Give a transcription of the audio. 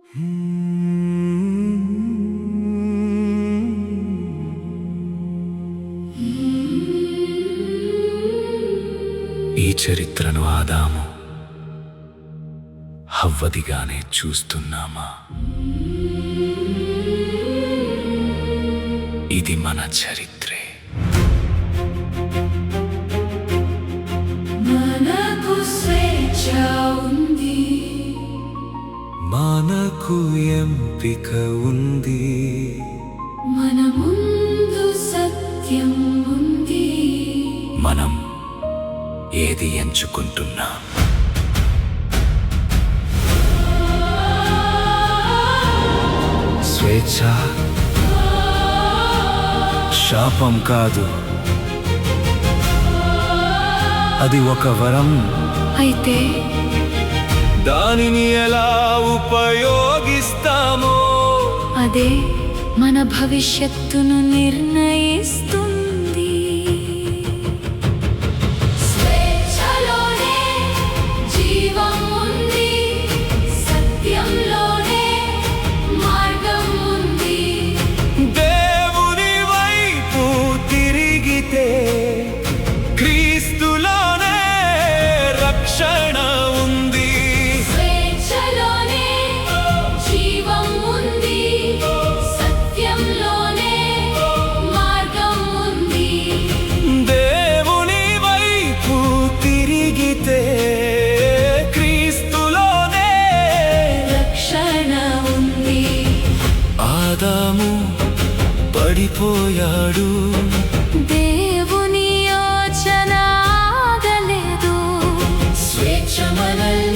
ఈ చరిత్రను ఆదాము హవ్వదిగానే చూస్తున్నామా? ఇది మన చరిత్రే. మనకు స్వేచ్ఛ ఉంది, మనకు ఎంపిక ఉంది, మన ముందు సత్యం ఉంది. మనం ఏది ఎంచుకుంటున్నాం? స్వేచ్ఛ శాపం కాదు, అది ఒక వరం. అయితే దానిని ఎలా ఉపయోగిస్తామో అదే మన భవిష్యత్తును నిర్ణయిస్తుంది. స్వేచ్ఛలోనే జీవం ఉంది, సత్యంలోనే మార్గం ఉంది. దేవుని వైపు తిరిగితే క్రీస్తులోనే రక్షణ ఉంది. స్వేచ్ఛలోనే జీవం ఉంది, సత్యంలోనే మార్గం ఉంది. దేవుని వైపు తిరిగితే క్రీస్తులోనే రక్షణ ఉంది. ఆదాము పడిపోయాడు, దేవుని యోచన ఆగలేదు. స్వేచ్ఛ మనల్ని